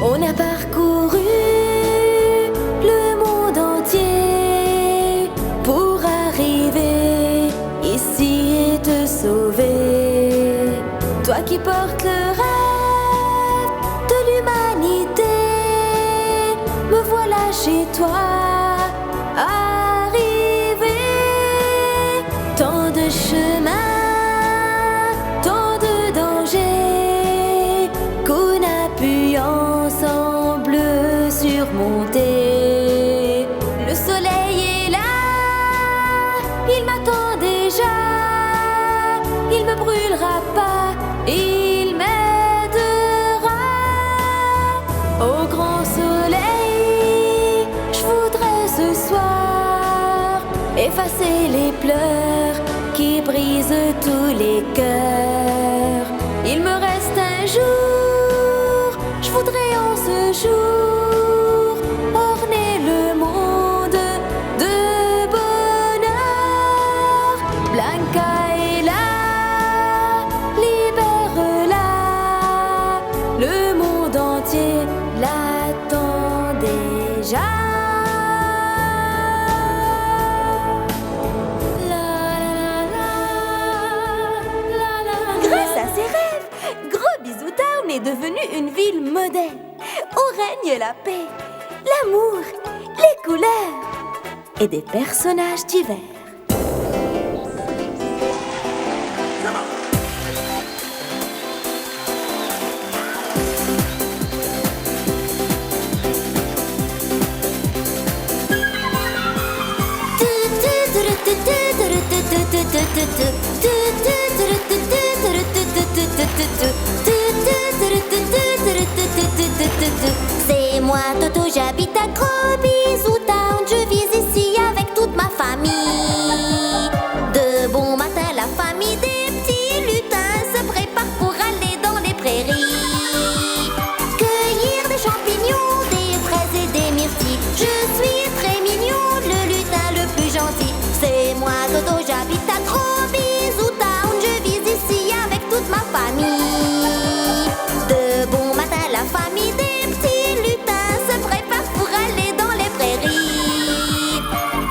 On a parcouru le monde entier pour arriver ici et te sauver. Toi qui portes le rêve de l'humanité, me voilà chez toi, arrivé. Tant de chemins, tant de dangers qu'on a pu ensemble surmonter. Le soleil est là, il m'attend déjà. Il me brûlera pas, il m'aidera. Au grand soleil, je voudrais ce soir effacer les pleurs qui brisent tous les cœurs. Il me reste un jour, je voudrais en ce jour orner le monde de bonheur. Blanca est là, libère-la, le monde entier l'attend déjà. Grâce à ses rêves, Gros Bisou Town est devenue une ville modèle où règne la paix, l'amour, les couleurs et des personnages divers. C'est moi Toto, j'habite à Gros Bisou Town. Je vis ici avec toute ma famille. De bon matin, la famille des petits lutins se prépare pour aller dans les prairies, cueillir des champignons, des fraises et des myrtilles. Je suis très mignon, le lutin le plus gentil. C'est moi Toto, j'habite à Gros Bisou Town. Je vis ici avec toute ma famille. De bon matin, la famille des petits lutins se prépare pour aller dans les prairies,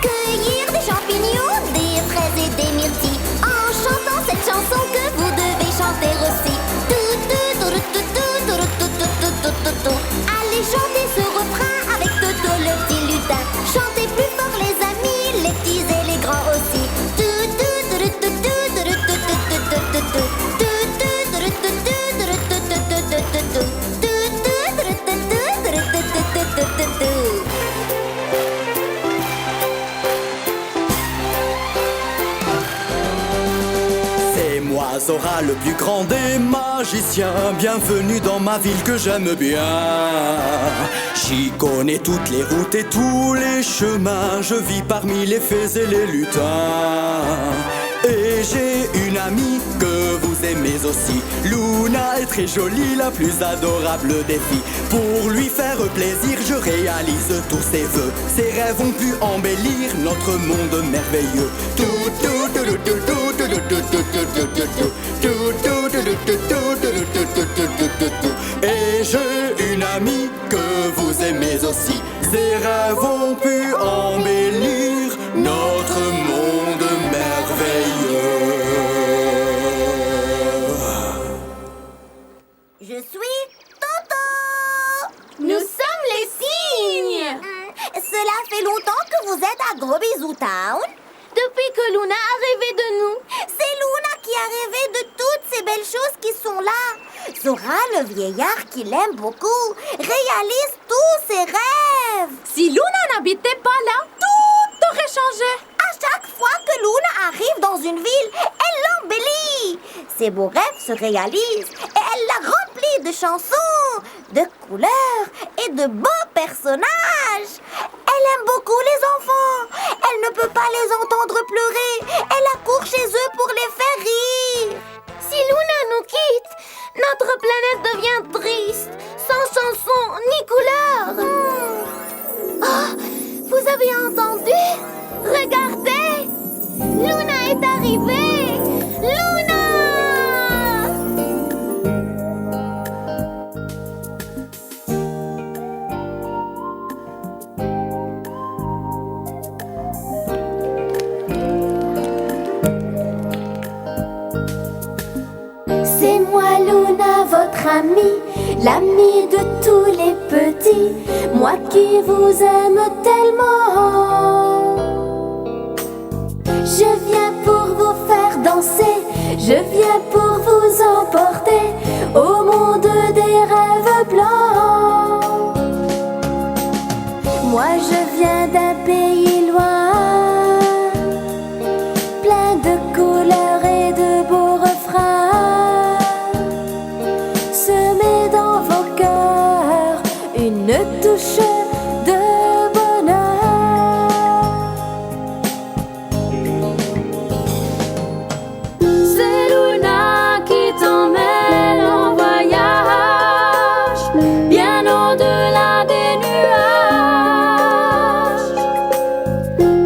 cueillir des champignons, des fraises et des myrtilles, en chantant cette chanson que vous devez chanter aussi. Allez chanter ce refrain avec Toto le petit lutin. Chantez plus fort les amis, les petits et les grands aussi. C'est moi Zora, le plus grand des magiciens. Bienvenue dans ma ville que j'aime bien. J'y connais toutes les routes et tous les chemins. Je vis parmi les fées et les lutins. Et j'ai une amie que vous aimez aussi. Luna est très jolie, la plus adorable des filles. Pour lui faire plaisir, je réalise tous ses vœux. Ses rêves ont pu embellir notre monde merveilleux. Et j'ai une amie que vous aimez aussi. Ses rêves ont pu embellir notre monde merveilleux. Je suis Toto. Nous sommes les cygnes. Cela fait longtemps que vous êtes à Gros Bisou Town. Depuis que Luna a rêvé de nous. C'est Luna qui a rêvé de toutes ces belles choses qui sont là. Zora, le vieillard qui l'aime beaucoup, réalise tous ses rêves. Si Luna n'habitait pas là, tout aurait changé. À chaque fois que Luna arrive dans une ville, elle l'embellit. Ses beaux rêves se réalisent et elle la remplit de chansons, de couleurs et de beaux personnages. Elle aime beaucoup les enfants. Elle ne peut pas les entendre pleurer. Elle accourt chez eux pour les faire rire. Si Luna nous quitte, notre planète devient triste, sans chansons ni couleurs. Oh, vous avez entendu? Regardez! Luna est arrivée! Luna! votre ami, l'ami de tous les petits, moi qui vous aime tellement. Je viens pour vous faire danser, je viens pour vous emporter au monde des rêves blancs. Moi je viens d'un pays loin, plein de couleurs et de beaux refrains. Semez dans vos cœurs une touche de bonheur. C'est Luna qui t'emmène en voyage, bien au-delà des nuages.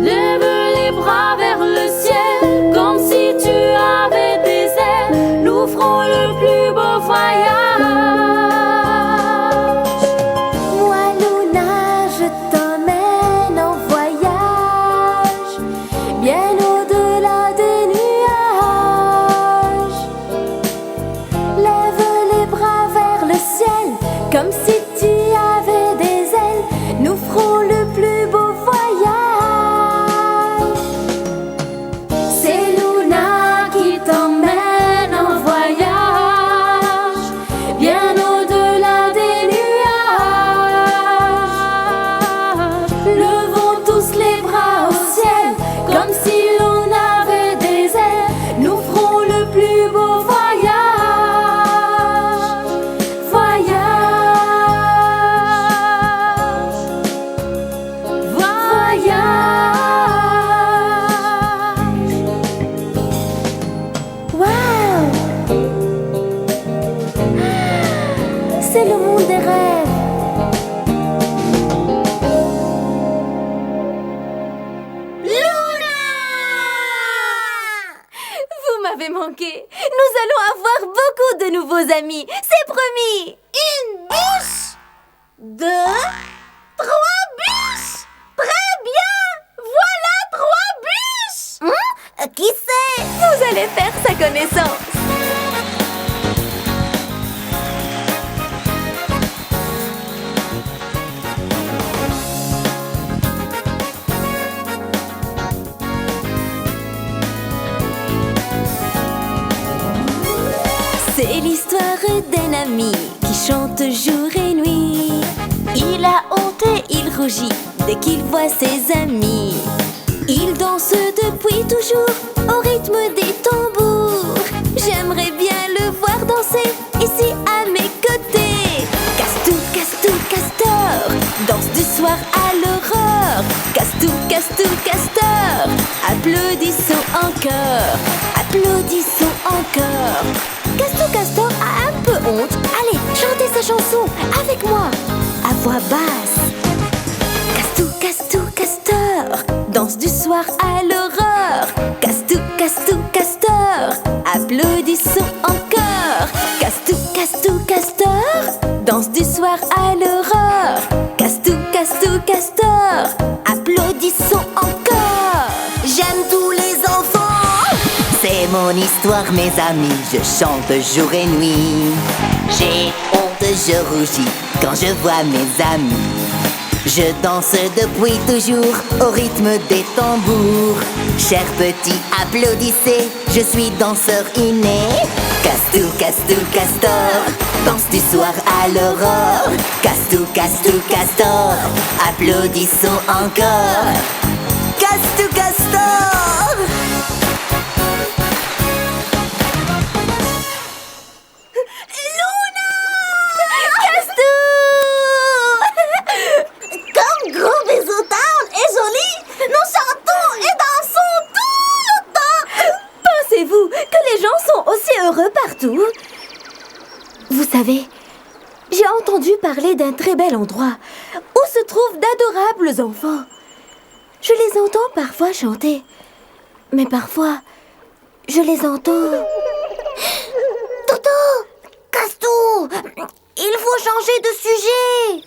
Lève les bras vers le ciel, comme si tu avais des ailes. Nous ferons le plus beau voyage. Moi, Luna, je t'emmène en voyage, bien au-delà des nuages. Lève les bras vers le ciel, comme si tu avais des ailes. Nous ferons le plus beau voyage. C'est Luna qui t'emmène en voyage, bien au-delà des nuages. Levons tous les bras au ciel, comme si l'on avait des ailes. Nous ferons le plus beau voyage. Voyage. Voyage. Waouh! C'est le monde des rêves. Luna! Vous m'avez manqué. Nous allons avoir beaucoup de nouveaux amis. C'est promis. Une bûche! 2, 3 bûches! Très bien! Voilà 3 bûches! Qui c'est? Vous allez faire sa connaissance. C'est l'histoire d'un ami qui chante jour et nuit. Il a honte et il rougit dès qu'il voit ses amis. Il danse depuis toujours au rythme des tambours. J'aimerais bien le voir danser ici à mes côtés. Castou, castou, castor, danse du soir à l'aurore. Castou, castou, castor, applaudissons encore. Applaudissons encore. Castou, castor a un peu honte. Allez, chantez sa chanson avec moi à voix basse. Castou, castou, castor, danse du soir à l'aurore. Castou, castou, castor, applaudissons encore. Castou, castou, castor, danse du soir à l'aurore. Castou, castou, castor, applaudissons encore. J'aime tous les enfants! C'est mon histoire, mes amis, je chante jour et nuit. J'ai honte, je rougis quand je vois mes amis. Je danse depuis toujours au rythme des tambours. Chers petits, applaudissez, je suis danseur inné. Castou, castou, castor, danse du soir à l'aurore. Castou, castou, castor, applaudissons encore. Castou, castor. Comme Gros Bisou Town est joli, nous chantons et dansons tout le temps! Pensez-vous que les gens sont aussi heureux partout? Vous savez, j'ai entendu parler d'un très bel endroit où se trouvent d'adorables enfants. Je les entends parfois chanter, mais parfois, je les entends... Toto! Castou! Il faut changer de sujet!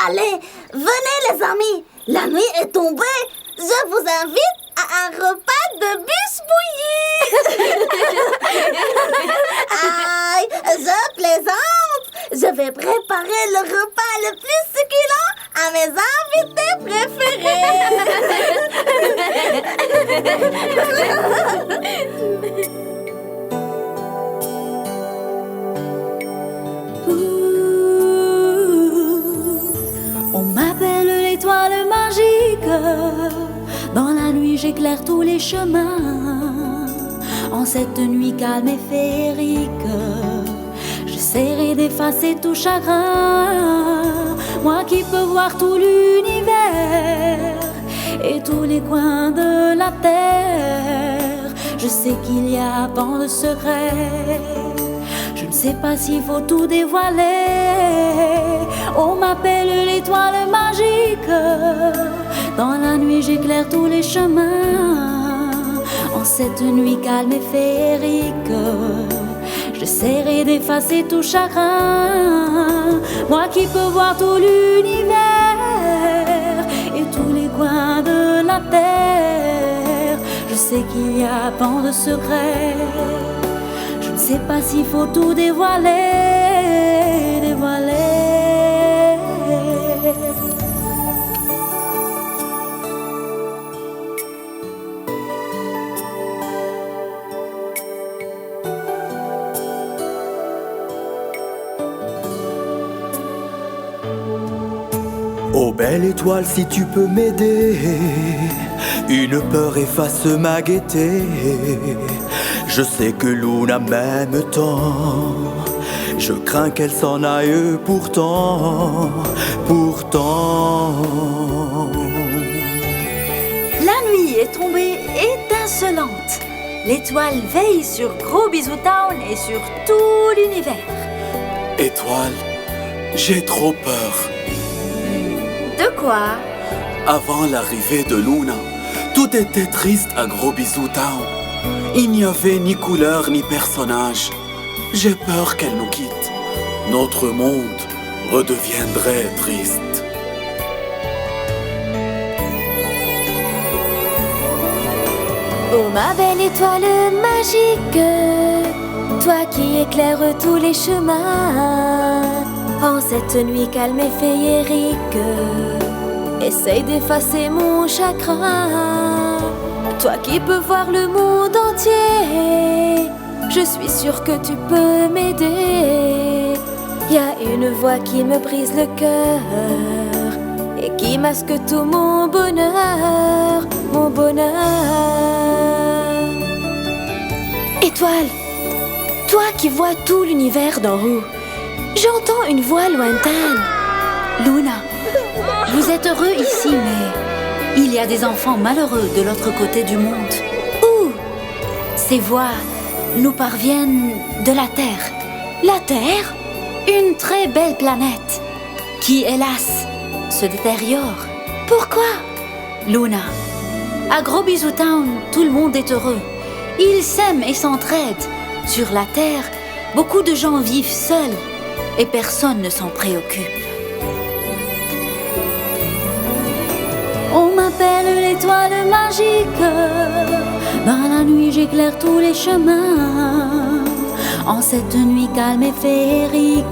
Allez, venez les amis! La nuit est tombée! Je vous invite à un repas de bûche bouillie! Aïe, je plaisante! Je vais préparer le repas le plus succulent à mes invités préférés. On m'appelle l'étoile magique. Dans la nuit, j'éclaire tous les chemins. En cette nuit calme et féerique, j'essaierai d'effacer tout chagrin. Moi qui peux voir tout l'univers et tous les coins de la terre, je sais qu'il y a tant de secrets. Je ne sais pas s'il faut tout dévoiler. On m'appelle l'étoile magique. Dans la nuit, j'éclaire tous les chemins. En cette nuit calme et féerique, j'essaierai d'effacer tout chagrin. Moi qui peux voir tout l'univers et tous les coins de la terre, je sais qu'il y a tant de secrets. Je ne sais pas s'il faut tout dévoiler. Oh belle étoile, si tu peux m'aider, une peur efface ma gaieté. Je sais que Luna m'aime tant, je crains qu'elle s'en aille pourtant. La nuit est tombée étincelante. L'étoile veille sur Gros Bisou Town et sur tout l'univers. Étoile, j'ai trop peur. De quoi? Avant l'arrivée de Luna, tout était triste à Gros Bisou Town. Il n'y avait ni couleur ni personnage. J'ai peur qu'elle nous quitte. Notre monde redeviendrait triste. Oh ma belle étoile magique, toi qui éclaires tous les chemins, en cette nuit calme et féerique, essaye d'effacer mon chagrin. Toi qui peux voir le monde entier, je suis sûre que tu peux m'aider. Y a une voix qui me brise le cœur et qui masque tout mon bonheur, mon bonheur. Étoile, toi qui vois tout l'univers d'en haut, j'entends une voix lointaine. Luna, vous êtes heureux ici, mais il y a des enfants malheureux de l'autre côté du monde. Où? Ces voix nous parviennent de la Terre. La Terre? Une très belle planète qui, hélas, se détériore. Pourquoi? Luna, à Gros Bisou Town, tout le monde est heureux. Ils s'aiment et s'entraident. Sur la Terre, beaucoup de gens vivent seuls et personne ne s'en préoccupe. On m'appelle l'étoile magique. Dans la nuit, j'éclaire tous les chemins. En cette nuit calme et féerique,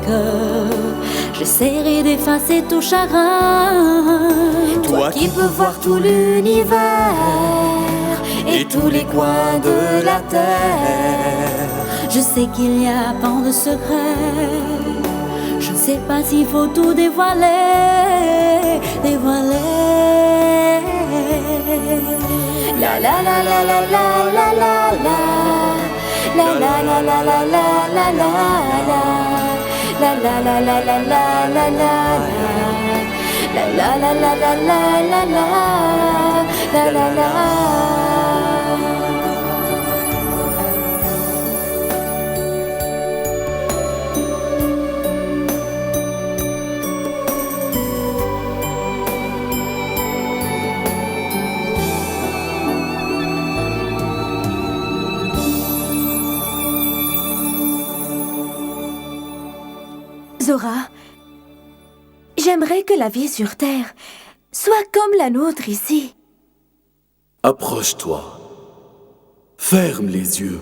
j'essaierai d'effacer tout chagrin. Toi qui peux voir tout l'univers et tous les coins de la terre, je sais qu'il y a tant de secrets. Je ne sais pas s'il faut tout dévoiler. La la la la la la la la la. La la la la la la la la la. La la la la la la la la. La la la la la la la la. La la la. Zora, j'aimerais que la vie sur Terre soit comme la nôtre ici. Approche-toi. Ferme les yeux.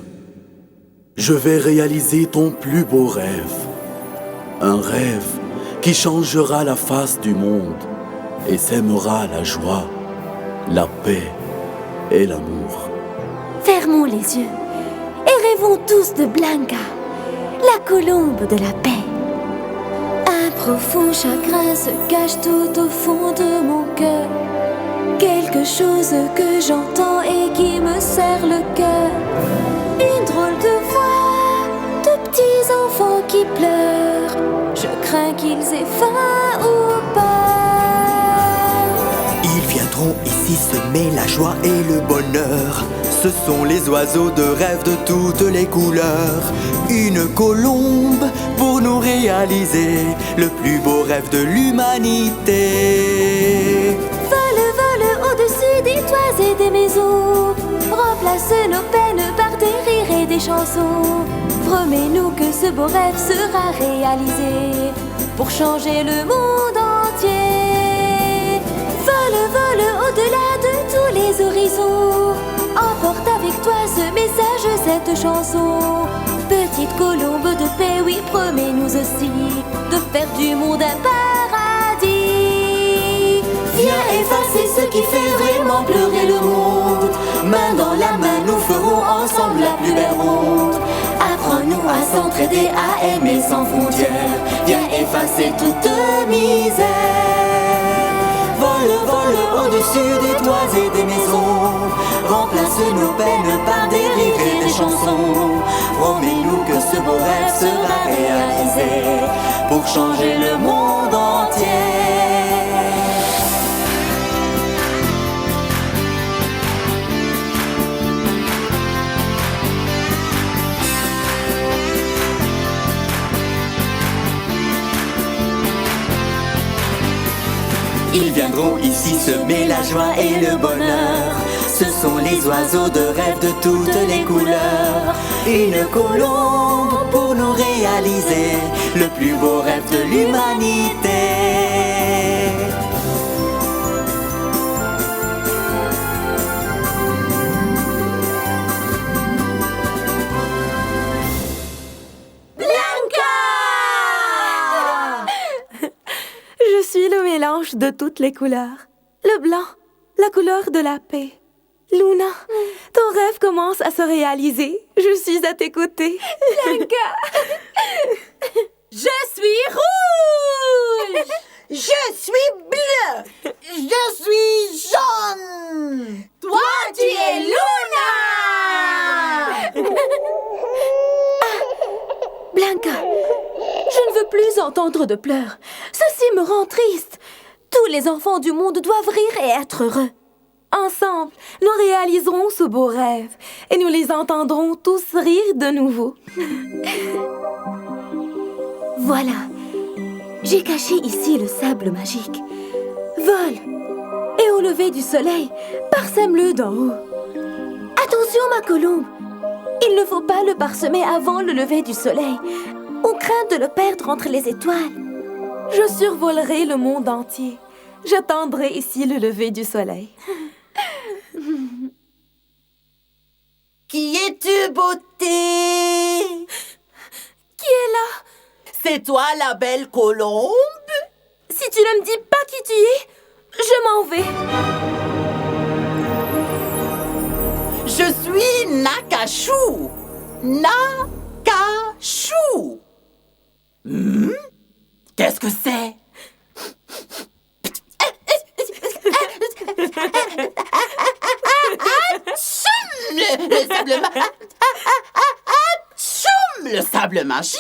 Je vais réaliser ton plus beau rêve. Un rêve qui changera la face du monde et sèmera la joie, la paix et l'amour. Fermons les yeux et rêvons tous de Blanca, la colombe de la paix. Un profond chagrin se cache tout au fond de mon cœur. Quelque chose que j'entends et qui me serre le cœur. Une drôle de voix, de petits enfants qui pleurent. Je crains qu'ils aient faim ou peur. Ils viendront ici semer la joie et le bonheur. Ce sont les oiseaux de rêve de toutes les couleurs. Une colombe pour nous réaliser le plus beau rêve de l'humanité. Vole, vole au-dessus des toits et des maisons. Remplace nos peines par des rires et des chansons. Promets-nous que ce beau rêve sera réalisé pour changer le monde entier. Vole, vole au-delà de tous les horizons. Emporte avec toi ce message, cette chanson. Petite colombe de paix, oui, promets-nous aussi de faire du monde un paradis. Viens effacer ce qui fait vraiment pleurer le monde. Main dans la main, nous ferons ensemble la plus belle ronde. Apprends-nous à s'entraider, à aimer sans frontières. Viens effacer toute misère. Vole, vole au-dessus des toits et des maisons. Remplace nos peines par des rires et des chansons. Promets-nous que ce beau rêve sera réalisé pour changer le monde entier. Ils viendront ici semer la joie et le bonheur. Ce sont les oiseaux de rêve de toutes les couleurs. Une colombe pour nous réaliser le plus beau rêve de l'humanité. Je suis le mélange de toutes les couleurs. Le blanc, la couleur de la paix. Luna, ton rêve commence à se réaliser. Je suis à tes côtés. Blanca, je suis rouge. Je suis bleu. Je suis jaune. Toi, tu es Luna. Blanca, je ne veux plus entendre de pleurs. Ceci me rend triste. Tous les enfants du monde doivent rire et être heureux. Ensemble, nous réaliserons ce beau rêve et nous les entendrons tous rire de nouveau. Voilà, j'ai caché ici le sable magique. Vole, et au lever du soleil, parsème-le d'en haut. Attention, ma colombe, il ne faut pas le parsemer avant le lever du soleil. On craint de le perdre entre les étoiles. Je survolerai le monde entier. J'attendrai ici le lever du soleil. Qui es-tu, beauté? Qui est là? C'est toi la belle colombe? Si tu ne me dis pas qui tu es, je m'en vais. Je suis Nakachou. Nakachou. Qu'est-ce que c'est? Le sable magique.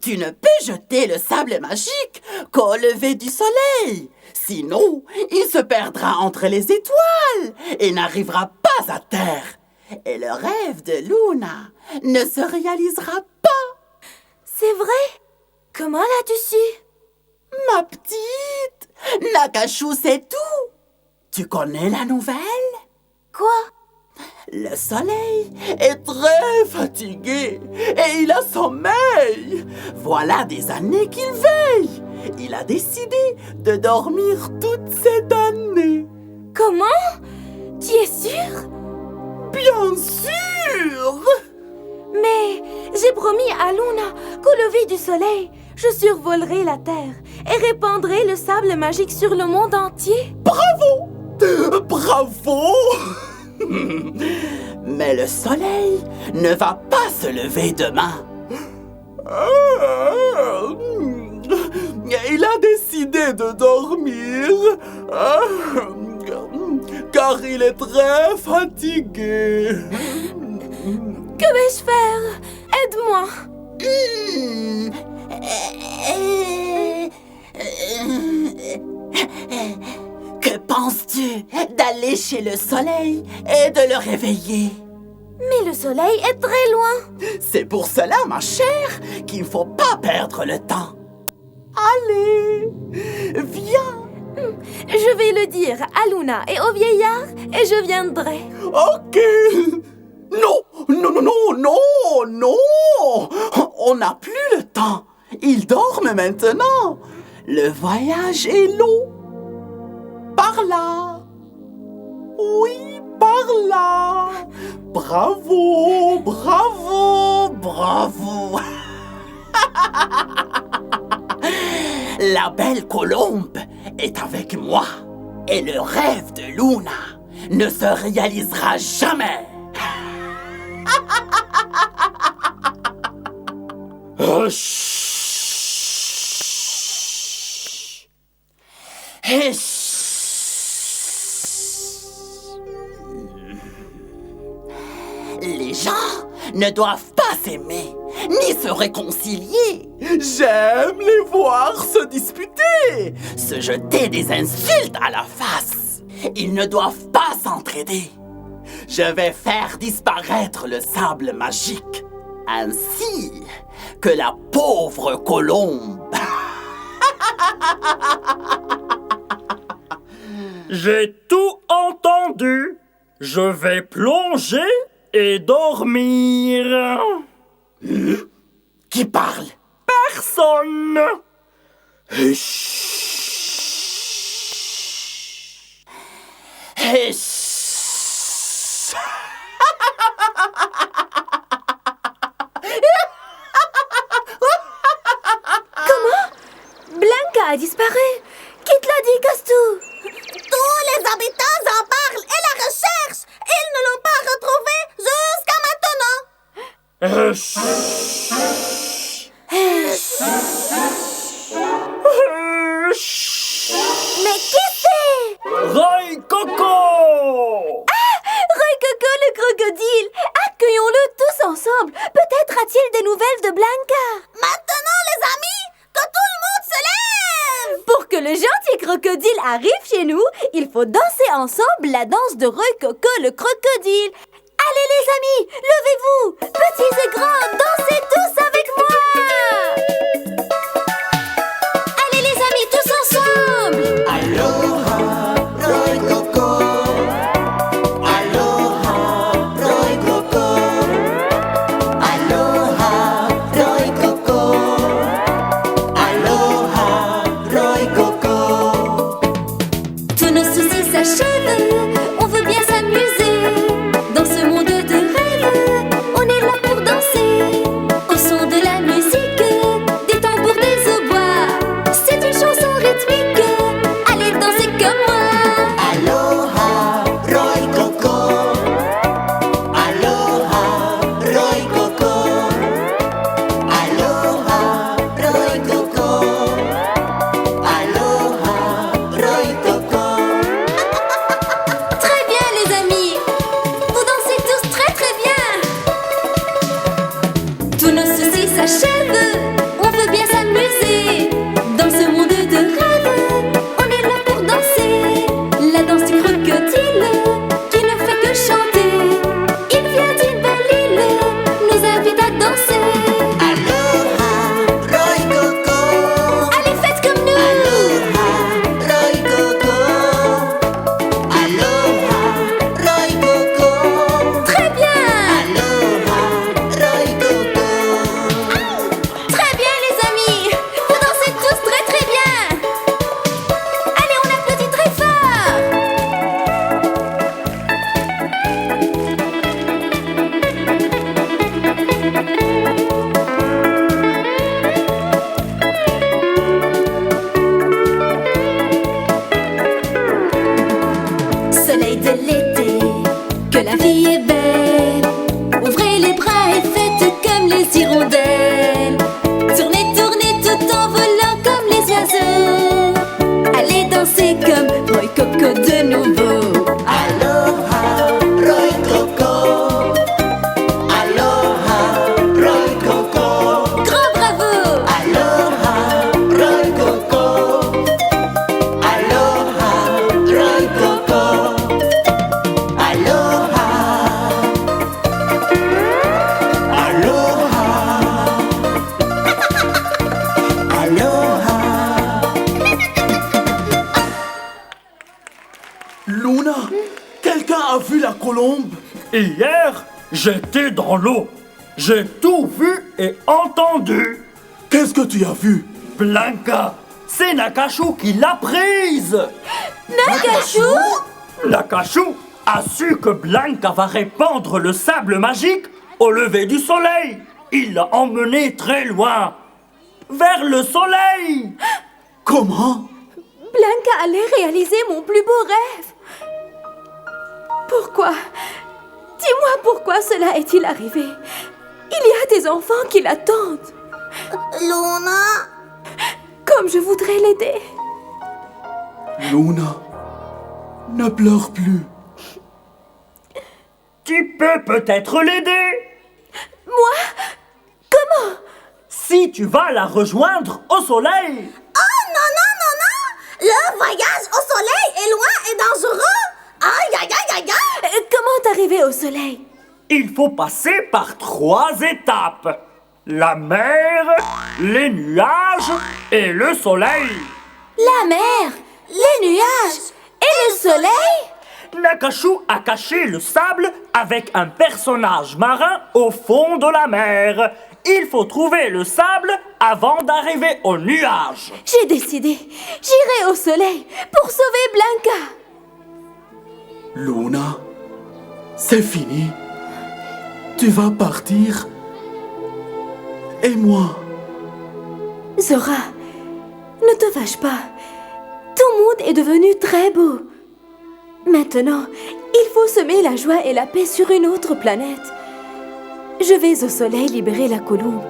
Tu ne peux jeter le sable magique qu'au lever du soleil. Sinon, il se perdra entre les étoiles et n'arrivera pas à terre. Et le rêve de Luna ne se réalisera pas. C'est vrai? Comment l'as-tu su? Ma petite, Nakachou sait tout. Tu connais la nouvelle? Quoi? Le soleil est très fatigué et il a sommeil. Voilà des années qu'il veille. Il a décidé de dormir toute cette année. Comment? Tu es sûr? Bien sûr! Mais j'ai promis à Luna qu'au lever du soleil, je survolerai la Terre et répandrai le sable magique sur le monde entier. Bravo! Bravo! Mais le soleil ne va pas se lever demain. Il a décidé de dormir car il est très fatigué. Que vais-je faire? Aide-moi! Que penses-tu d'aller chez le soleil et de le réveiller? Mais le soleil est très loin. C'est pour cela, ma chère, qu'il ne faut pas perdre le temps. Allez, viens. Je vais le dire à Luna et au vieillard et je viendrai. Ok. Non, non, non, non, non, non. On n'a plus le temps. Ils dorment maintenant. Le voyage est long. Par là. Oui, par là. Bravo, bravo, bravo. La belle colombe est avec moi. Et le rêve de Luna ne se réalisera jamais. Les gens ne doivent pas s'aimer, ni se réconcilier. J'aime les voir se disputer, se jeter des insultes à la face. Ils ne doivent pas s'entraider. Je vais faire disparaître le sable magique, ainsi que la pauvre colombe. J'ai tout entendu. Je vais plonger et dormir. Qui parle? Personne. Blanca a disparu. Qui te l'a dit, Castou? Tous les habitants en parlent et la recherchent. Ils ne l'ont pas retrouvé jusqu'à maintenant. Mais qui c'est? Roy Coco! Roy Coco, le crocodile. Accueillons-le tous ensemble. Peut-être a-t-il des nouvelles de Blanca. Maintenant, les amis, que tout le monde se lève! Pour que le gentil crocodile arrive chez nous, il faut danser ensemble la danse de Roy Coco, le crocodile. Allez les amis, levez-vous. Petits et grands, dansez tous avec moi. Allez les amis, tous ensemble. Aloha, Roy Coco. Aloha, Roy Coco. Aloha, Roy Coco. Aloha, Roy Coco. Tous nos soucis s'achèvent, on veut bien s'amuser. Dans ce monde de rêve, on est là pour danser au son Aloha. Luna, quelqu'un a vu la colombe? Hier, j'étais dans l'eau. J'ai tout vu et entendu. Qu'est-ce que tu as vu? Blanca, c'est Nakashu qui l'a prise. Nakashu? Nakashu a su que Blanca va répandre le sable magique au lever du soleil. Il l'a emmenée très loin, vers le soleil. Comment? Blanca allait réaliser mon plus beau rêve. Pourquoi? Dis-moi pourquoi cela est-il arrivé? Il y a des enfants qui l'attendent. Luna? Comme je voudrais l'aider. Luna, ne pleure plus. Tu peux peut-être l'aider. Moi? Comment? Si tu vas la rejoindre au soleil. Oh non, non, non, non! Le voyage au soleil est loin et dangereux! Aïe, aïe, aïe, aïe, aïe! Comment arriver au soleil? Il faut passer par 3 étapes. La mer, les nuages et le soleil. La mer, les nuages et le soleil? Nakashu a caché le sable avec un personnage marin au fond de la mer. Il faut trouver le sable avant d'arriver aux nuages. J'ai décidé. J'irai au soleil pour sauver Blanca. Luna, c'est fini. Tu vas partir. Et moi? Zora, ne te fâche pas. Ton monde est devenu très beau. Maintenant, il faut semer la joie et la paix sur une autre planète. Je vais au soleil libérer la colombe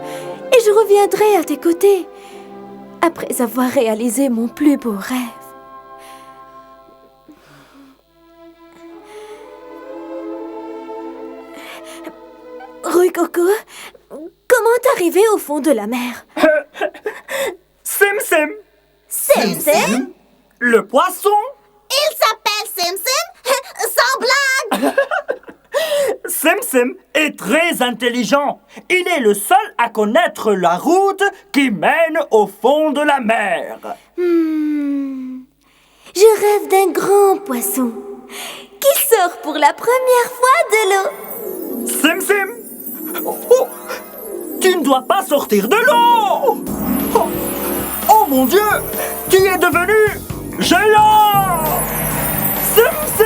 et je reviendrai à tes côtés après avoir réalisé mon plus beau rêve. Rui Coco, comment t'arriver au fond de la mer? Sim Sim, Sim Sim? le poisson. Il s'appelle Sim Sim? Sans blague! Sim Sim est très intelligent. Il est le seul à connaître la route qui mène au fond de la mer. Je rêve d'un grand poisson qui sort pour la première fois de l'eau. Sim Sim, oh, tu ne dois pas sortir de l'eau. Oh mon Dieu, tu es devenu géant. Sim Sim.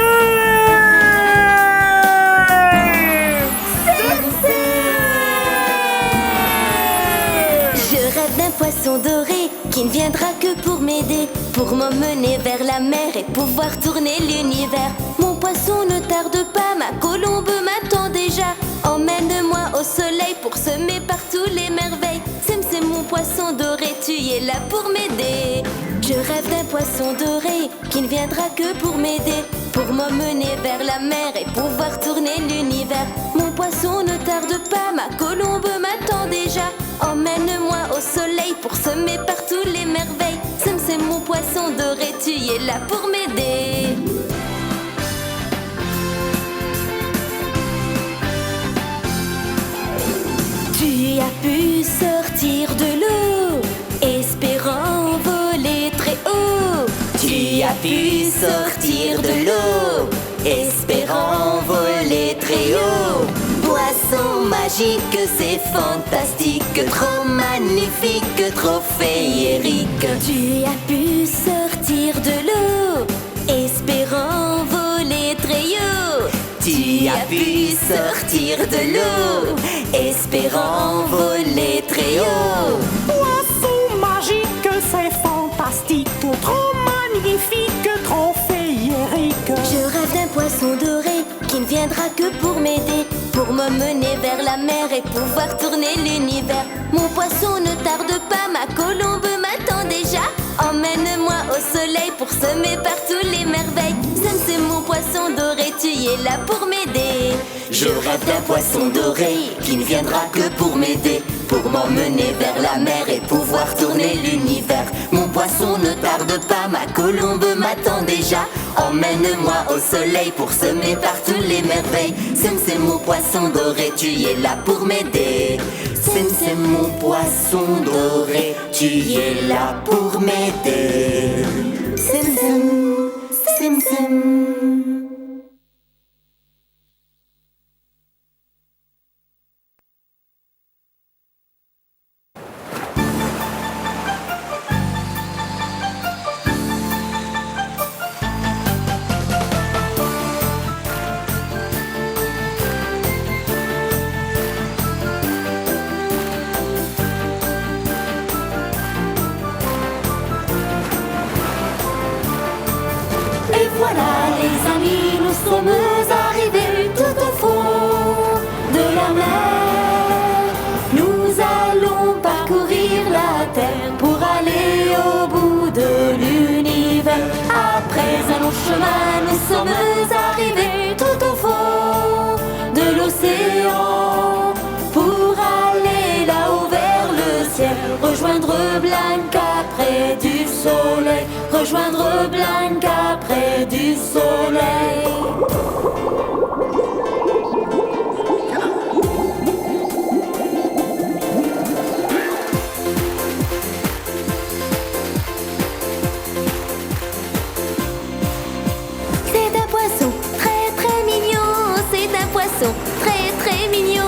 Je rêve d'un poisson doré qui ne viendra que pour m'aider, pour m'emmener vers la mer et pouvoir tourner l'univers. Mon poisson ne tarde pas, ma colombe m'attend déjà. Emmène-moi au soleil pour semer partout les merveilles. Sim Sim, mon poisson doré, tu es là pour m'aider. Je rêve d'un poisson doré qui ne viendra que pour m'aider, pour m'emmener vers la mer et pouvoir tourner l'univers. Mon poisson ne tarde pas, ma colombe m'attend déjà. Emmène-moi au soleil pour semer partout les merveilles. Sim Sim, mon poisson doré, tu es là pour m'aider. Tu as pu sortir de l'eau, espérant voler très haut. Tu as pu sortir de l'eau, espérant voler très haut. Poisson magique, c'est fantastique, trop magnifique, trop féerique. Tu as pu sortir de l'eau, espérant voler très haut. Tu as pu sortir de l'eau, espérant voler très haut. Poisson magique, c'est fantastique, trop magnifique, trop féerique. Je rêve d'un poisson doré qui ne viendra que pour m'aider, pour m'emmener vers la mer et pouvoir tourner l'univers. Mon poisson ne tarde pas, ma colombe m'attend déjà. Emmène-moi au soleil pour semer partout les merveilles. Sim Sim, mon poisson doré, tu es là pour m'aider. Je rêve d'un poisson doré qui ne viendra que pour m'aider, pour m'emmener vers la mer et pouvoir tourner l'univers. Mon poisson ne tarde pas, ma colombe m'attend déjà. Emmène-moi au soleil pour semer partout les merveilles. Sim Sim, mon poisson doré, tu es là pour m'aider. Sim Sim Sim, mon poisson doré, tu es là pour m'aider. Sim Sim, Sim Sim. Et voilà les amis, nous sommes arrivés tout au fond de la mer. Nous allons parcourir la terre pour aller au bout de l'univers. Après un long chemin, nous sommes arrivés tout au fond de l'océan pour aller là-haut vers le ciel, rejoindre Blanca près du soleil, rejoindre Blanca près du soleil. C'est un poisson très très mignon, c'est un poisson très très mignon.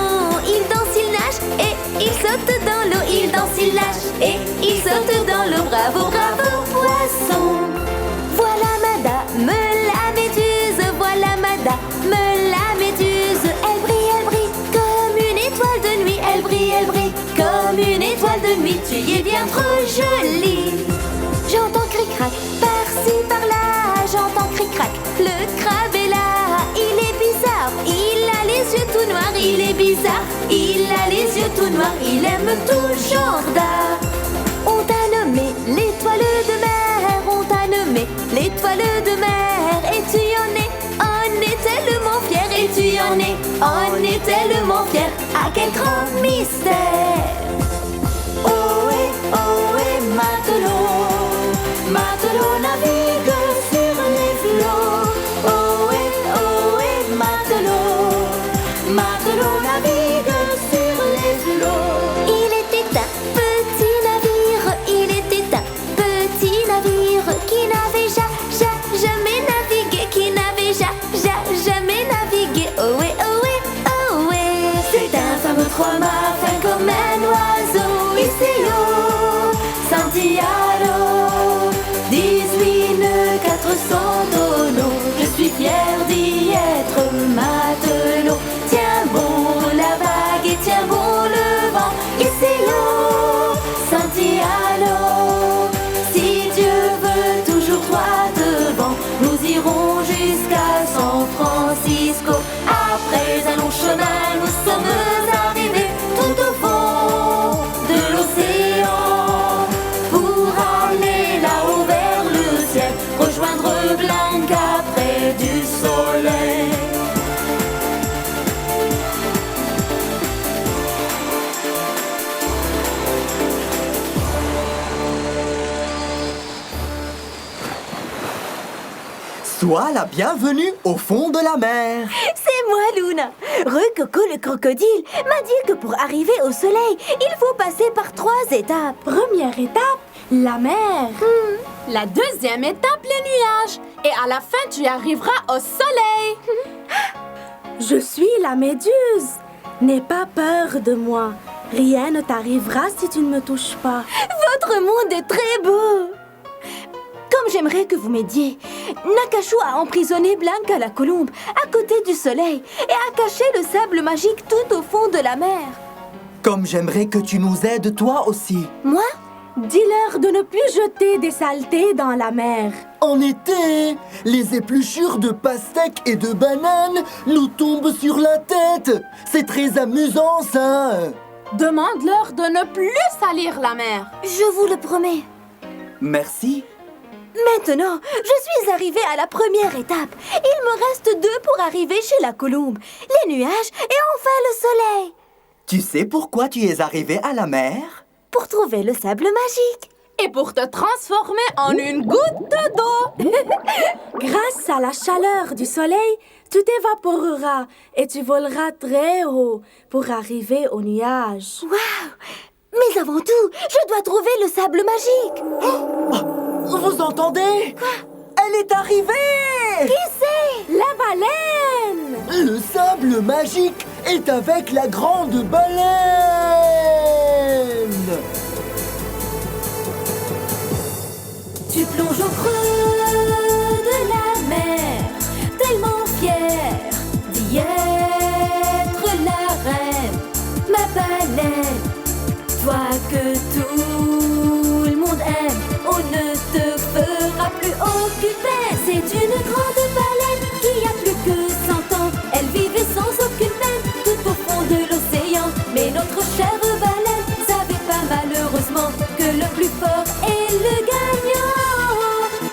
Il danse, il nage et il saute dans l'eau. Il danse, il nage et il saute dans l'eau. Bravo, bravo poisson. Voilà madame la méduse, voilà madame la méduse. Elle brille comme une étoile de nuit. Elle brille comme une étoile de nuit. Tu y es bien trop jolie. J'entends cric-crac par-ci par-là, j'entends cric-crac. Le crabe est là, il est bizarre, il a les yeux tout noirs. Il est bizarre, il a les yeux tout noirs. Il aime tout genre d'art. On t'a nommé l'étoile de mer, on t'a nommé l'étoile de mer. Et tu en es tellement fier. Et tu en es tellement fier. Ah, quel grand mystère. Ohé, matelot, matelot navigue sur les flots. Ohé, matelot, matelot navigue sur les flots. Il était un petit navire, il était un petit navire qui n'avait jamais navigué, qui n'avait jamais navigué. Ohé, ohé, ohé. C'est un fameux trois-mâts fin comme un oiseau. Iseo, Santiago, 18 nœuds, 400 tonneaux. Je suis fier d'y être matelot. Tiens bon la vague et tiens bon le vent. Iseo, Santiago, si Dieu veut toujours toi devant, nous irons jusqu'à San Francisco. Après un long chemin, nous sommes arrivés tout au fond de l'océan pour aller là-haut vers le ciel, rejoindre Blanca près du soleil. Sois la bienvenue au fond de la mer. C'est moi, Luna. Recoco le crocodile m'a dit que pour arriver au soleil, il faut passer par 3 étapes. Première étape, la mer. La deuxième étape, les nuages. Et à la fin, tu arriveras au soleil. Je suis la méduse. N'aie pas peur de moi. Rien ne t'arrivera si tu ne me touches pas. Votre monde est très beau. Comme j'aimerais que vous m'aidiez. Nakashu a emprisonné Blanca la colombe à côté du soleil et a caché le sable magique tout au fond de la mer. Comme j'aimerais que tu nous aides toi aussi. Moi? Dis-leur de ne plus jeter des saletés dans la mer. En été, les épluchures de pastèques et de bananes nous tombent sur la tête. C'est très amusant, ça. Demande-leur de ne plus salir la mer. Je vous le promets. Merci. Maintenant, je suis arrivée à la première étape. Il me reste 2 pour arriver chez la colombe. Les nuages et enfin le soleil. Tu sais pourquoi tu es arrivé à la mer? Pour trouver le sable magique. Et pour te transformer en une goutte d'eau. Grâce à la chaleur du soleil, tu t'évaporeras et tu voleras très haut pour arriver au nuage. Waouh! Mais avant tout, je dois trouver le sable magique. Vous entendez? Quoi? Elle est arrivée! Qui c'est? La baleine! Le sable magique est avec la grande baleine! Tu plonges au creux de la mer, tellement fière d'y être la reine, ma baleine. Toi que tout le monde aime, on ne te fera plus aucune peine. C'est une grande baleine qui a plus que 100 ans. Elle vivait sans aucune peine tout au fond de l'océan. Mais notre chère baleine savait pas malheureusement que le plus fort est le gagnant.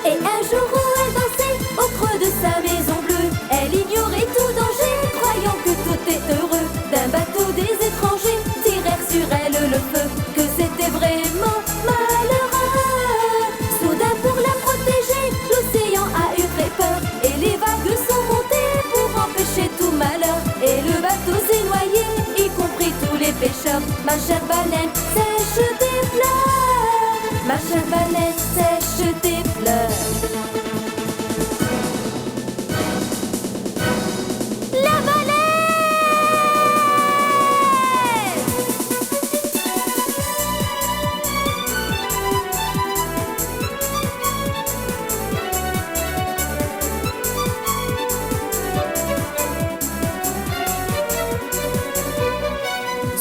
Et un jour où elle dansait au creux de sa maison bleue, elle ignorait tout danger, croyant que tout est heureux. D'un bateau des étrangers tirèrent sur elle le feu, que c'était vraiment malheureux. Soudain pour la protéger, l'océan a eu très peur, et les vagues sont montées pour empêcher tout malheur. Et le bateau s'est noyé, y compris tous les pêcheurs. Ma chère baleine, sèche tes pleurs. Ma chère baleine, sèche tes pleurs. La baleine!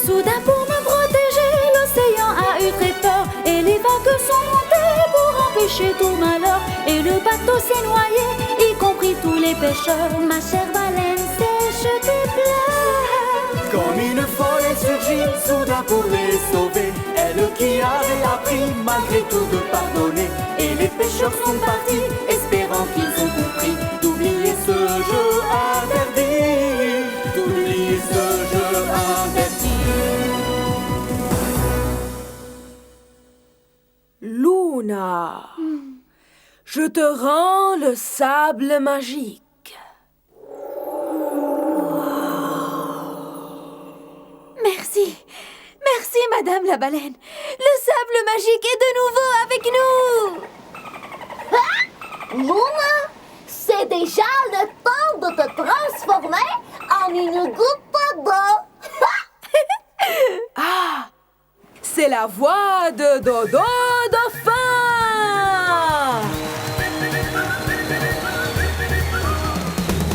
Soudain pour me protéger, l'océan a eu très peur, et les vagues sont montées pour empêcher tout malheur. Et le bateau s'est noyé, y compris tous les pêcheurs. Ma chère baleine, sèche tes pleurs. Comme une folle elle surgit soudain pour les sauver. Elle qui avait appris malgré tout de pardonner. Et les pêcheurs sont partis, espérant qu'ils ont compris d'oublier ce jeu interdit. D'oublier ce jeu interdit. Luna, je te rends le sable magique. Merci. Merci, Madame la baleine. Le sable magique est de nouveau avec nous. Luna, c'est déjà le temps de te transformer en une goutte d'eau. Ah, c'est la voix de Dodo Dauphin.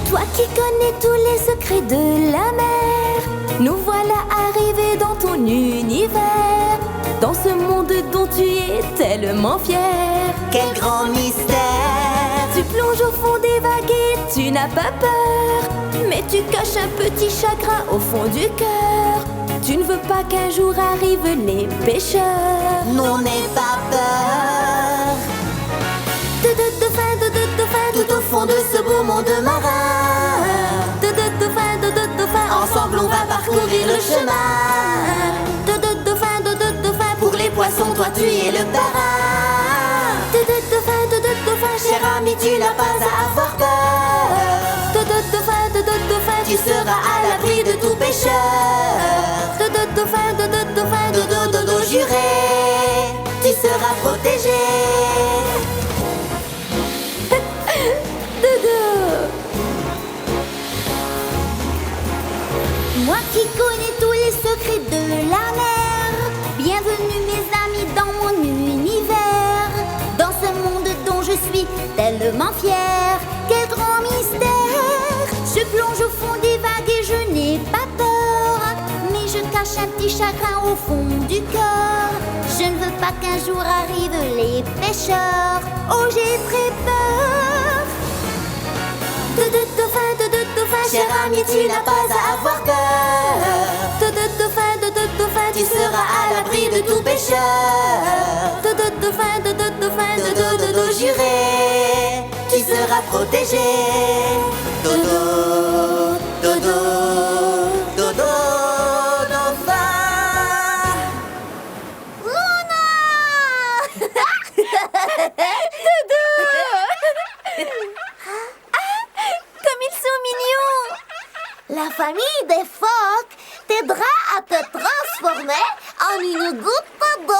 Toi qui connais tous les secrets de la mer, nous voilà arrivés dans ton univers, dans ce monde dont tu es tellement fier. Quel grand mystère! Tu plonges au fond des vagues et tu n'as pas peur, mais tu caches un petit chagrin au fond du cœur. Tu ne veux pas qu'un jour arrivent les pêcheurs. Non, n'aie pas peur. De dauphin, Tout au fond de ce beau monde marin, de dauphin, ensemble on va parcourir le chemin. de dauphin, Pour les poissons, toi tu es le parrain. de dauphin, Cher ami, tu n'as pas à avoir peur. de dauphin, Tu seras à l'abri de tout pécheur. de dauphin, Dodo juré, tu seras protégé. Moi qui connais tous les secrets de la mer, bienvenue mes amis dans mon univers. Dans ce monde dont je suis tellement fière, quel grand mystère. Je plonge au fond des vagues et je n'ai pas peur, mais je cache un petit chagrin au fond du cœur. Je ne veux pas qu'un jour arrivent les pêcheurs. Oh, j'ai très peur. de dauphin, Cher ami, tu n'as pas à avoir peur. de dauphin, Tu seras à l'abri de tout pécheur. de dauphin, Dodo juré, tu seras protégé. Dodo dauphin. Luna! Comme ils sont mignons! famille des phoques t'aidera à te transformer en une goutte d'eau.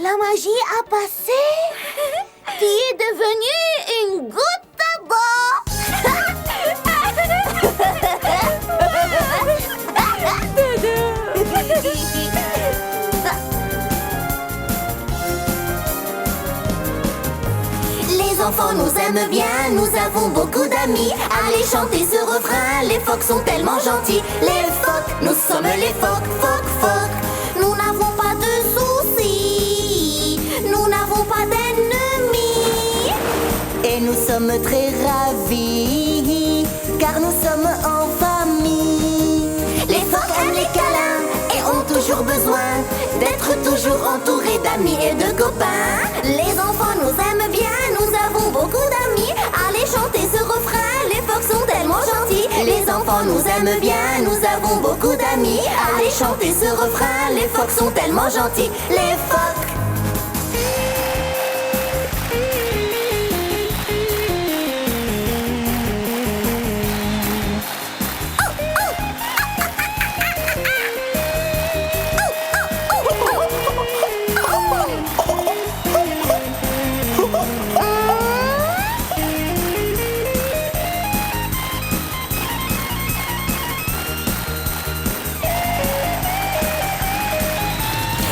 La magie a passé. Tu es devenue une goutte Les enfants nous aiment bien, nous avons beaucoup d'amis. Allez chanter ce refrain, les phoques sont tellement gentils. Les phoques, nous sommes les phoques, phoques, phoques. Nous n'avons pas de soucis, nous n'avons pas d'ennemis. Et nous sommes très ravis, car nous sommes en famille. Les phoques aiment les câlins et ont toujours besoin d'être toujours entourés d'amis et de copains. Les enfants nous aiment bien, nous avons beaucoup d'amis. Allez chanter ce refrain, les phoques sont tellement gentils. Les enfants nous aiment bien, nous avons beaucoup d'amis. Allez chanter ce refrain, les phoques sont tellement gentils. Les phoques.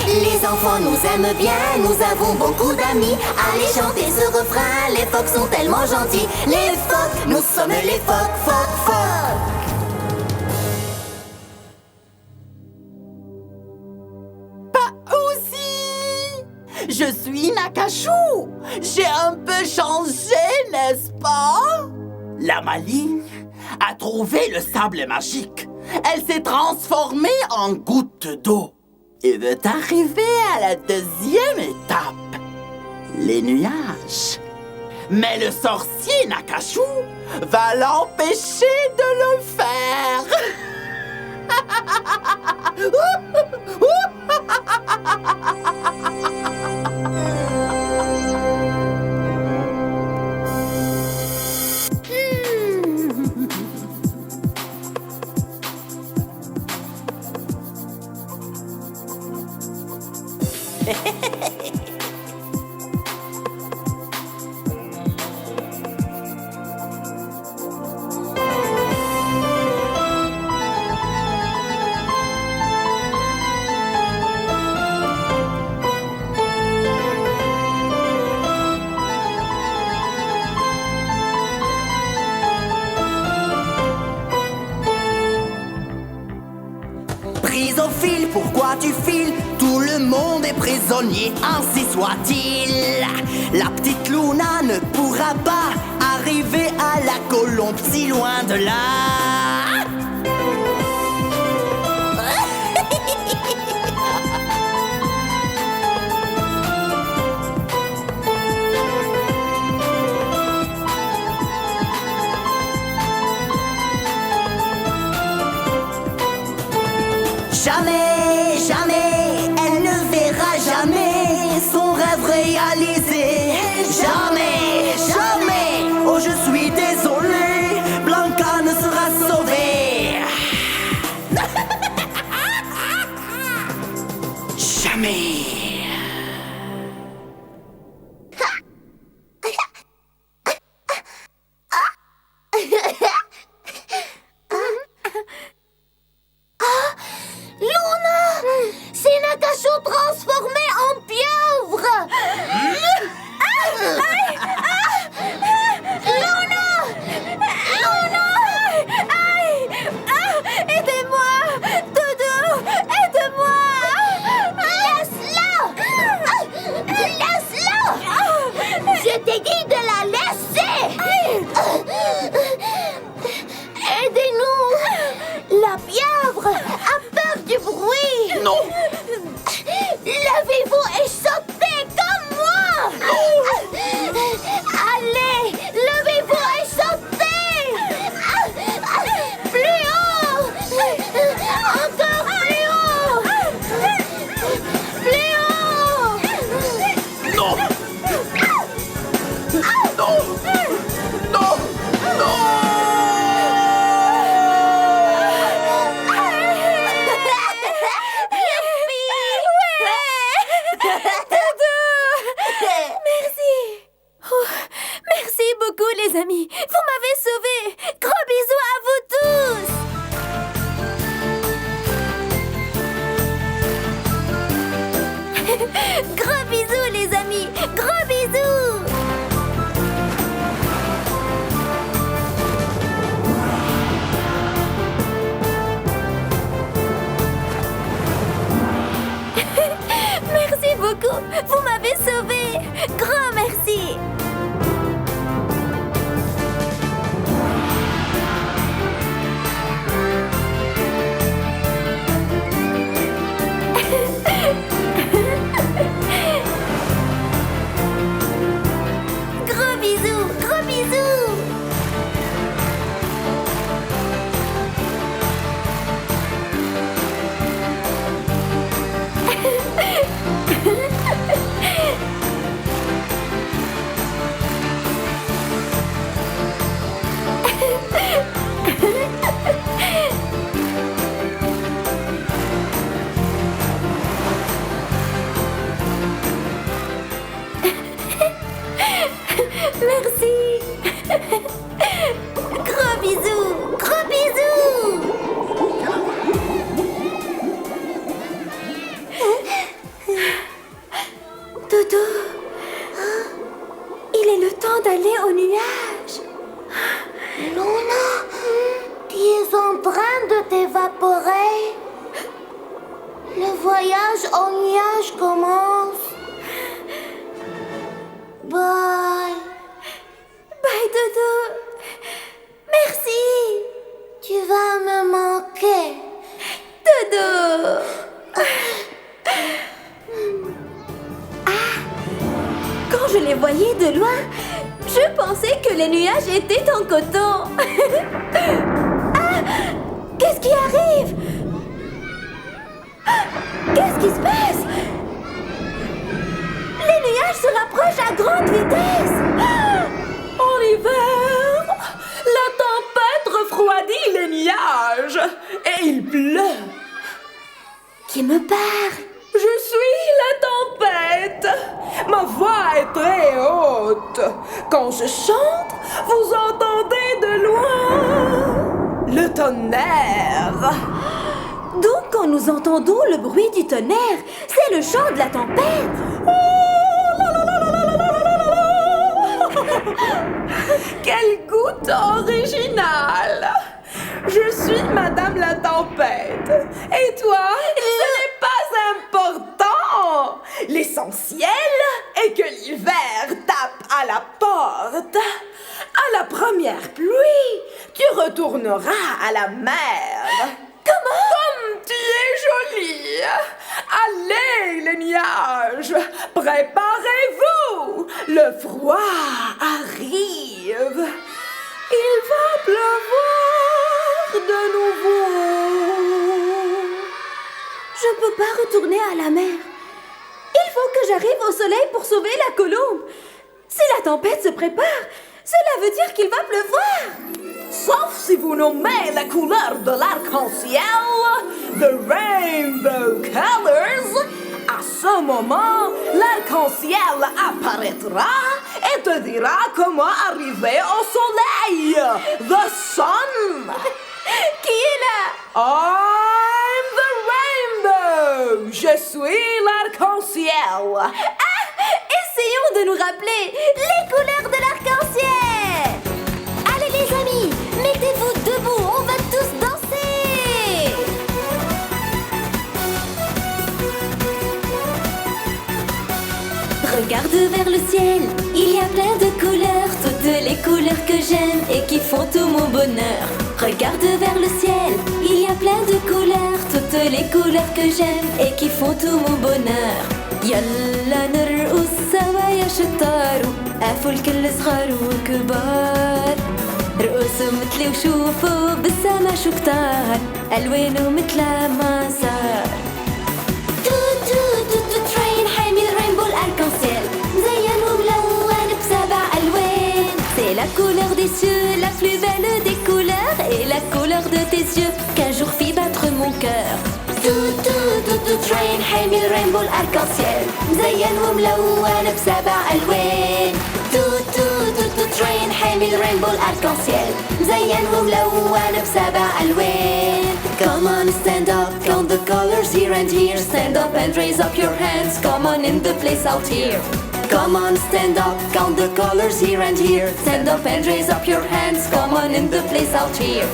Les enfants nous aiment bien, nous avons beaucoup d'amis. Allez chanter ce refrain, les phoques sont tellement gentils. Les phoques, nous sommes les phoques, phoques, phoques. Je suis Nakashou. J'ai un peu changé, n'est-ce pas? La maligne a trouvé le sable magique. Elle s'est transformée en goutte d'eau et veut arriver à la deuxième étape, les nuages. Mais le sorcier Nakashou va l'empêcher de le faire. Prise au fil, pourquoi tu files? Tout le monde est prisonnier, ainsi soit-il. La petite Luna ne pourra pas arriver à la colombe si loin de là. Jamais, jamais, elle ne verra jamais son rêve réalisé. Jamais, jamais, oh je suis désolé, Blanca ne sera sauvée. Jamais. C'est Nakashou transformé en pieuvre. Luna! Luna! Aidez-moi! Doudou, aide-moi! Laisse-la! Non! Levez-vous et sautez comme moi! Allez, levez-vous et sautez! Plus haut! Encore plus haut! Plus haut! Non! Non! Non! Non! Merci beaucoup, les amis. Vous m'avez sauvée. Gros bisous à vous tous. Gros bisous, les amis. Gros bisous. Merci beaucoup. Vous m'avez sauvée. Grand merci. Gros bisous, gros bisous. Merci. Gros bisous, gros bisous. Dodo, il est le temps d'aller au nuage. Luna, tu es en train de t'évaporer. Le voyage au nuage commence. Bye. Bye, Dodo. Merci. Tu vas me manquer. Dodo. Quand je les voyais de loin, je pensais que les nuages étaient en coton. Ah! Qu'est-ce qui arrive? Qu'est-ce qui se passe? Les nuages se rapprochent à grande vitesse. En hiver, la tempête refroidit les nuages et il pleut. Qui me parle? Je suis la tempête. Ma voix est très haute. Quand je chante, vous entendez de loin le tonnerre. Donc, quand nous entendons le bruit du tonnerre, c'est le chant de la tempête. Quel goût original! Je suis Madame la Tempête. Et toi? Ce n'est pas important. L'essentiel est que l'hiver tape à la porte. À la première pluie, tu retourneras à la mer. Comment? Comme tu es jolie! Allez, les nuages! Préparez-vous! Le froid arrive! Il va pleuvoir de nouveau! Je ne peux pas retourner à la mer. Il faut que j'arrive au soleil pour sauver la colombe. Si la tempête se prépare, cela veut dire qu'il va pleuvoir. Sauf si vous nommez la couleur de l'arc-en-ciel, the rainbow colors. À ce moment, l'arc-en-ciel apparaîtra et te dira comment arriver au soleil. The sun. Qui est là? I'm the rainbow. Je suis l'arc-en-ciel. Essayons de nous rappeler les couleurs de l'arc-en-ciel. Allez les amis, mettez-vous debout, on va tous danser. Regarde vers le ciel, il y a plein de couleurs, toutes les couleurs que j'aime et qui font tout mon bonheur. Regarde vers le ciel, il y a plein de couleurs, toutes les couleurs que j'aime et qui font tout mon bonheur. يلا نرقص سوا يا شطار وقفوا الكل صغار وكبار. رقصوا مثلي وشوفوا بالسما شو كتار ألوانه مثل ما صار. توت توت توت ترين حامل رينبو الارك-en-ciel مزين وملون بسبع ألوان. C'est la couleur des cieux, la plus belle des couleurs et la couleur de tes yeux qu'un jour fit battre mon cœur. توت توت توت ترين حامل رينبو الارك-en-ciel مزين وملون بسبع ألوان. توت توت توت ترين حامل رينبو الارك-en-ciel مزين وملون بسبع ألوان. Come on, stand up, count the colors here and here. Stand up and raise up your hands. Come on in the place out here. Come on, stand up, count the colors here and here. Stand up and raise up your hands. Come on in the place out here.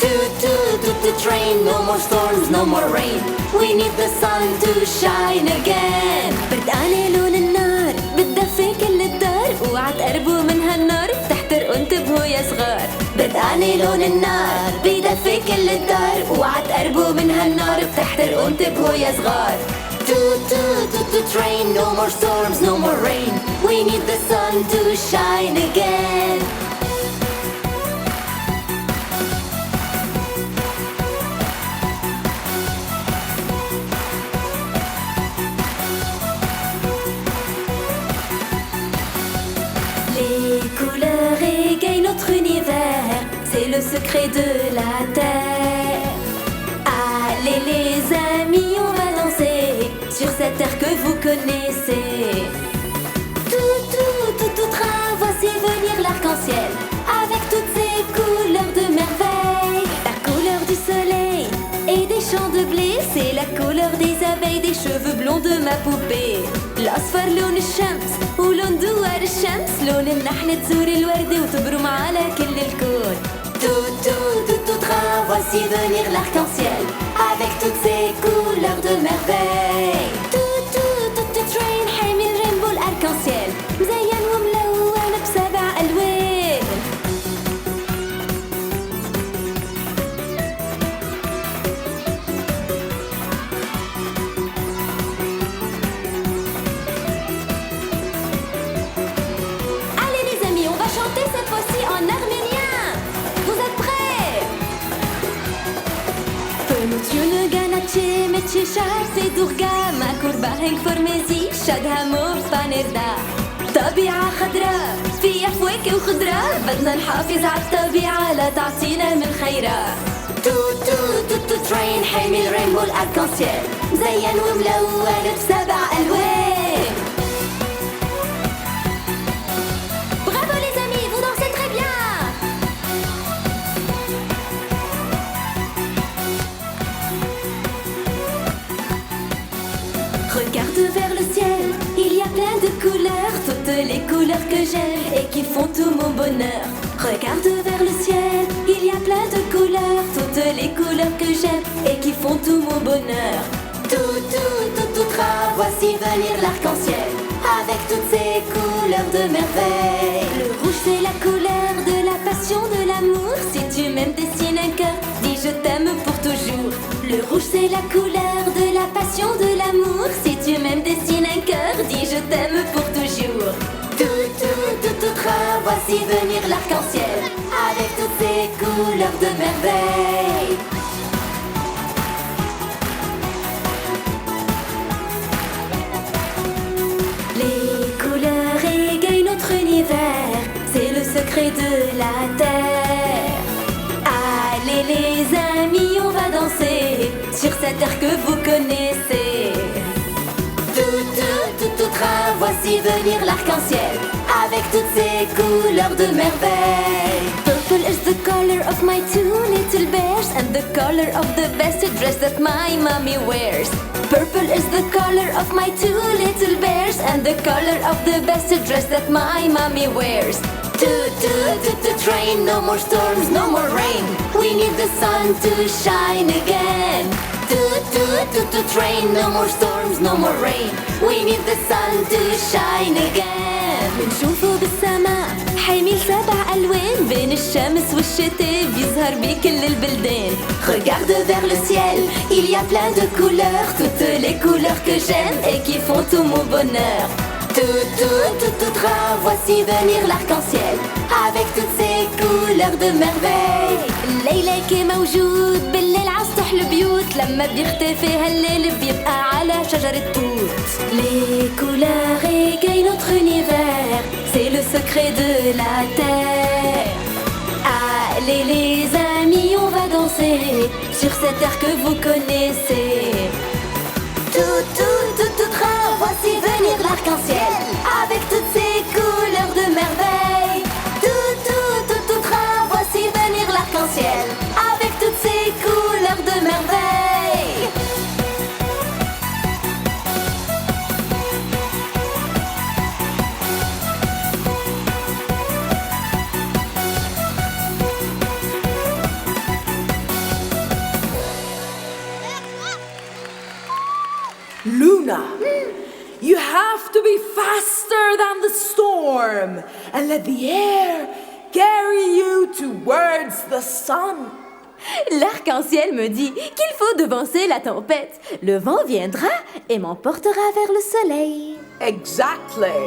Toot toot toot the train, no more storms, no more rain. We need the sun to shine again. بردقانة لون النار بتدفي كل الدار اوعى تقربوا من هالنار بتحترقوا انتبهوا يا صغار. بردقانة لون النار بيدفي كل الدار اوعى تقربوا من هالنار بتحترقوا انتبهوا يا صغار. Toot toot toot the train, no more storms, no more rain. We need the sun to shine again. Les couleurs égayent notre univers, c'est le secret de la terre. Allez les amis, on va danser sur cette terre que vous connaissez. Tout, tout, tout, tout train, voici venir l'arc-en-ciel avec toutes ses couleurs de merveille. La couleur du soleil et des champs de blé, c'est la couleur des abeilles, des cheveux blonds de ma poupée. الأصفر لون الشمس ولون دوار الشمس لون النحل تزور الورد وتبرم على كل الكون. Tout, tout, tout, tout train, voici venir l'arc-en-ciel avec toutes ses couleurs de merveille. Tout, tout, tout, tout train حامل رينبو الارك-en-ciel مزين وملون بسبع ألوان. Allez les amis, on va chanter cette fois-ci en arménien. Vous êtes prêts? Pönutjunu ganache meche sharse durga ma kurbaheng formezi شدها مفنردا. طبيعة خضراء فيها فواكه وخضراء بدنا نحافظ على الطبيعة لا تعطينا من خيرها. توت توت توت توت ترين حامل رينبو الارك-en-ciel مزين وملون بسبع ألوان. Bravo les amis, vous dansez très bien. Regarde vers le ciel, il y a plein de couleurs, toutes les couleurs que j'aime et qui font tout mon bonheur. Regarde vers le ciel, il y a plein de couleurs, toutes les couleurs que j'aime et qui font tout mon bonheur. Tout, tout, tout, tout train, voici venir l'arc-en-ciel avec toutes ses couleurs de merveille. Le rouge c'est la couleur de la passion, de l'amour. Si tu m'aimes, dessine un cœur, dis je t'aime pour toujours. Le rouge c'est la couleur de la passion, de l'amour. Si tu m'aimes, dessine un cœur, dis je t'aime pour toujours. Tout, tout, tout, tout train, voici venir l'arc-en-ciel avec toutes ses couleurs de merveille. Les couleurs égayent notre univers, c'est le secret de la terre. Allez les amis, on va danser sur cette terre que vous connaissez. Tout, tout, tout, tout train, voici venir l'arc-en-ciel avec toutes ses couleurs de merveille. Purple is the color of my two little bears and the color of the best dress that my mommy wears. Purple is the color of my two little bears and the color of the best dress that my mommy wears. Toot toot toot toot train, no more storms, no more rain. We need the sun to shine again. Toot train, no more storms, no more rain. We need the sun to shine again. بنشوفه بالسماء حامل 7 ألوان بين الشمس والشتاء بيظهر بكل البلدان. Regarde vers le ciel, il y a plein de couleurs, toutes les couleurs que j'aime et qui font tout mon bonheur. Tout, voici venir l'arc-en-ciel avec toutes ses couleurs de merveille. الليلة كي موجود بالليل عالسطح البيوت لما بيختفي هالليل بيبقى على شجرة توت. Les couleurs égayent notre univers, c'est le secret de la terre. Allez les amis, on va danser sur cette terre que vous connaissez. Tout, voici venir l'arc-en-ciel avec toutes ses couleurs de merveille. Tout, voici venir l'arc-en-ciel avec toutes ses couleurs de merveille. Luna, you have to be faster than the storm and let the air carry you towards the sun. L'arc-en-ciel me dit qu'il faut devancer la tempête. Le vent viendra et m'emportera vers le soleil. Exactly.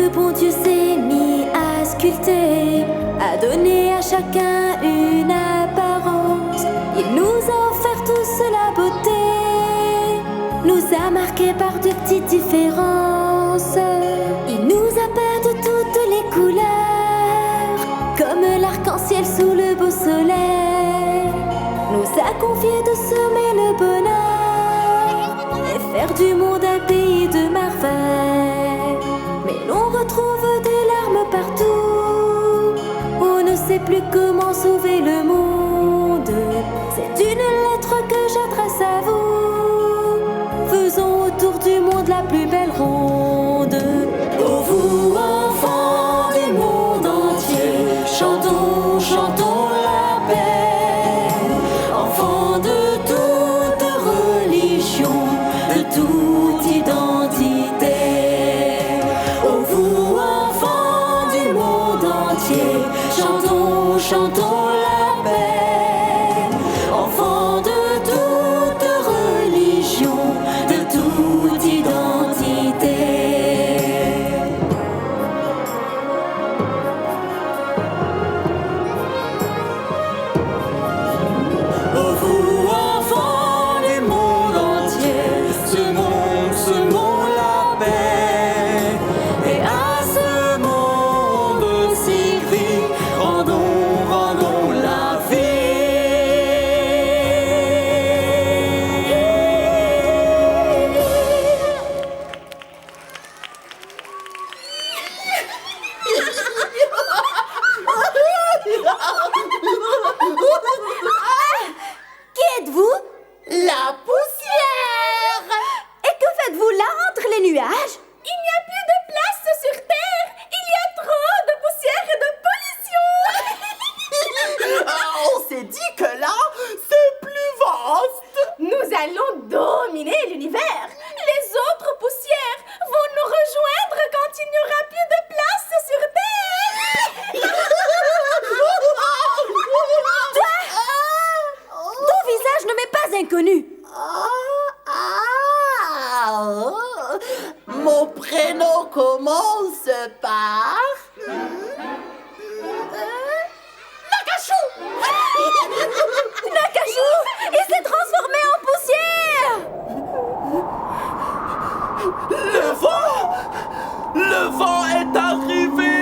Le bon Dieu s'est mis à sculpter, à donner à chacun une apparence. Il nous a offert tous la beauté, nous a marqués par de petites différences. Il nous a peint de toutes les couleurs, comme l'arc-en-ciel sous le beau soleil. Nous a confié de semer le bonheur et faire du monde un pays de merveilles. Mais l'on retrouve des larmes partout. On ne sait plus comment sauver le monde. C'est une lettre que j'adresse à vous. Faisons autour du monde la plus belle ronde. Ô vous, enfants du monde entier, chantons, chantons la paix. Enfants de toute religion, de toute identité. Chantons, chantons la paix. Enfants de toute religion, de toute identité. Oh vous, enfants du monde entier, semons la paix. Et à ce monde si gris, rendons la Qui êtes-vous? La poussière! Et que faites-vous là entre les nuages? Il n'y a plus de place sur Terre. Il y a trop de poussière et de pollution. On s'est dit que là, c'est plus vaste. Nous allons dominer l'univers. Les autres poussières vont nous rejoindre quand il n'y aura plus de place sur Terre. Ton visage ne m'est pas inconnu. Mon prénom commence par... Nakachou. Nakachou, il s'est transformé en poussière. Le vent est arrivé.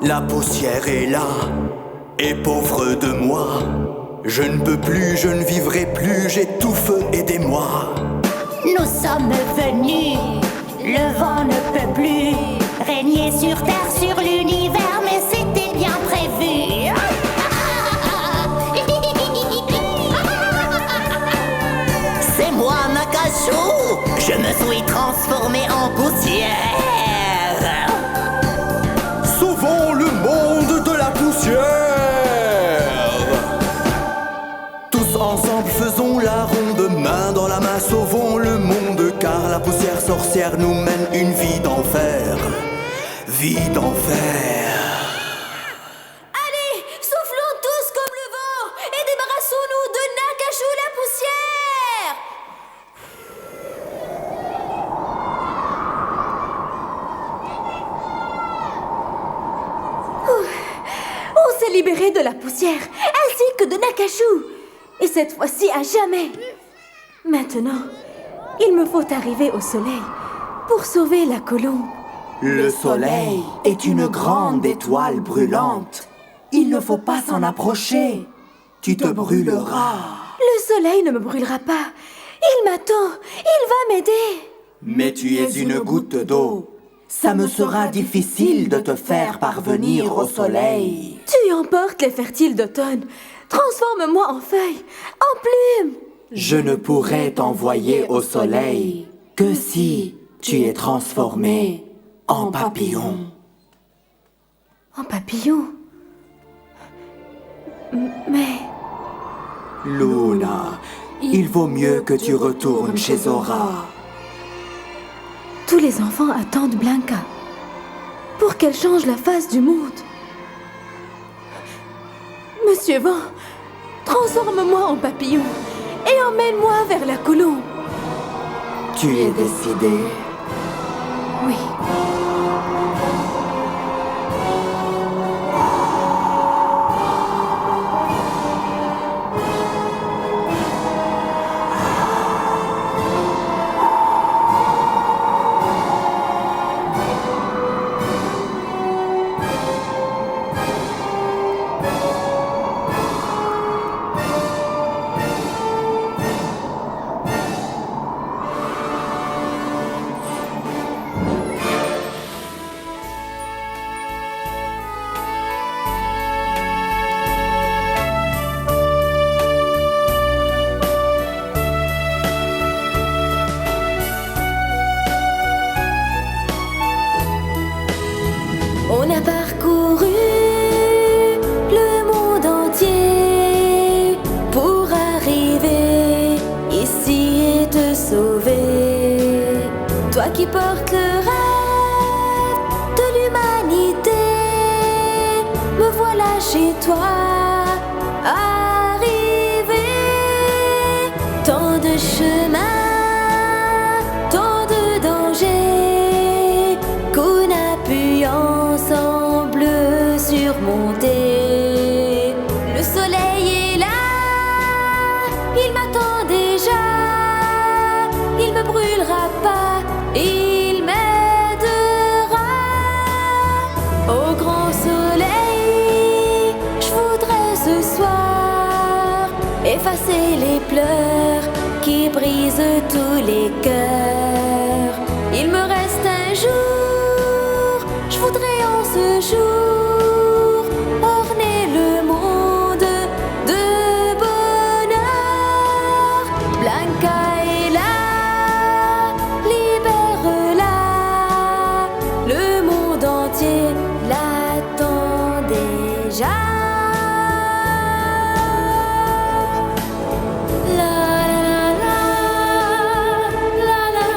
La poussière est là, et pauvre de moi. Je ne peux plus, je ne vivrai plus, j'étouffe, aidez-moi. Nous sommes venus, le vent ne peut plus régner sur Terre, sur l'univers, mais c'était bien prévu. c'est moi, Nakashu. Je me suis transformé en poussière. Sauvons le monde de la poussière. Tous ensemble faisons la ronde, main dans la main, sauvons le monde, car la poussière sorcière nous mène une vie d'enfer. Vie d'enfer. Allez, soufflons tous comme le vent et débarrassons-nous de Nakashu la poussière. On s'est libéré de la poussière, ainsi que de Nakashu. Et cette fois-ci, à jamais. Maintenant, il me faut arriver au soleil pour sauver la colombe. Le soleil est une grande étoile brûlante. Il ne faut pas s'en approcher. Tu te brûleras. Le soleil ne me brûlera pas. Il m'attend. Il va m'aider. Mais tu es une goutte d'eau. Ça me sera difficile de te faire parvenir au soleil. Tu emportes les fertiles d'automne. Transforme-moi en feuille, en plume. Je ne pourrai t'envoyer au soleil que si tu es transformé en papillon. En papillon? Mais... Luna, il vaut mieux que tu retournes chez Zora. Tous les enfants attendent Blanca pour qu'elle change la face du monde. Monsieur Vent, transforme-moi en papillon et emmène-moi vers la colombe. Tu es décidé? Oui. On a parcouru le monde entier pour arriver ici et te sauver. Toi qui portes le rêve de l'humanité, me voilà chez toi, arrivé. Tant de chemins, tant de dangers qu'on a pu ensemble surmonter. Le soleil est là, il m'attend déjà. Il me brûlera pas, il m'aidera. Au grand soleil, je voudrais ce soir effacer les pleurs qui brisent tous les cœurs. Il me reste un jour, je voudrais en ce jour orner le monde de bonheur. Blanca est là, libère-la, le monde entier l'attend déjà. La la la la, la la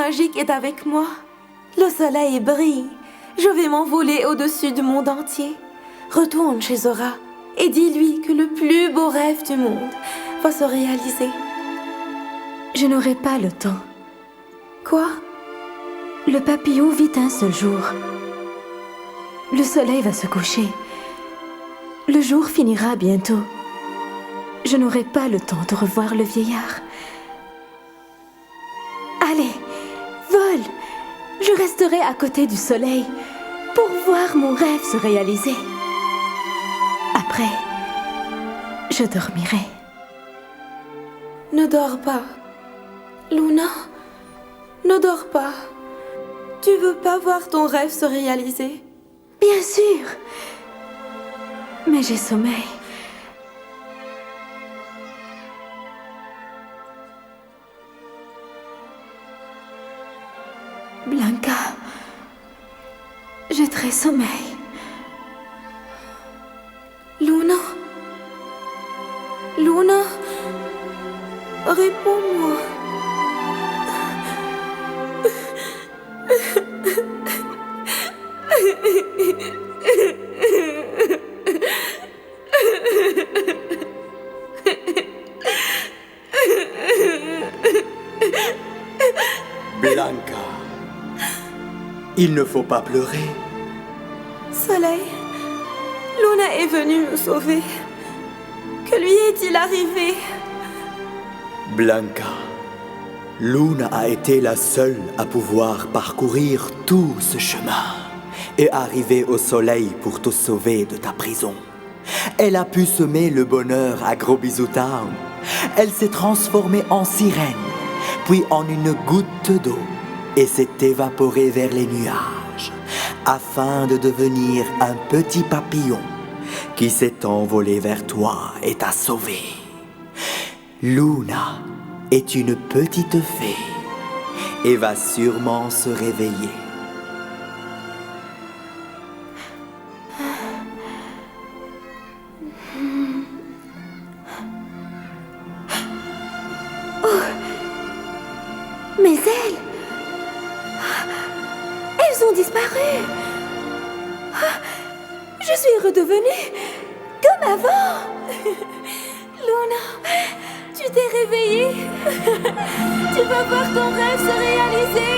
magique est avec moi. Le soleil brille. Je vais m'envoler au-dessus du monde entier. Retourne chez Zora et dis-lui que le plus beau rêve du monde va se réaliser. Je n'aurai pas le temps. Quoi? Le papillon vit un seul jour. Le soleil va se coucher. Le jour finira bientôt. Je n'aurai pas le temps de revoir le vieillard. Allez, vole! Je resterai à côté du soleil pour voir mon rêve se réaliser. Après, je dormirai. Ne dors pas. Luna, ne dors pas. Tu veux pas voir ton rêve se réaliser? Bien sûr. Mais j'ai sommeil. Blanca, j'ai très sommeil. Luna? Luna? Réponds-moi. Blanca, il ne faut pas pleurer. Soleil, Luna est venue nous sauver. Que lui est-il arrivé? Blanca, Luna a été la seule à pouvoir parcourir tout ce chemin et arriver au soleil pour te sauver de ta prison. Elle a pu semer le bonheur à Gros Bisou Town. Elle s'est transformée en sirène, puis en une goutte d'eau et s'est évaporée vers les nuages afin de devenir un petit papillon qui s'est envolé vers toi et t'a sauvé. Luna est une petite fée et va sûrement se réveiller. Mes ailes! Elles ont disparu! Je suis redevenue comme avant! Luna, tu t'es réveillée. Tu vas voir ton rêve se réaliser.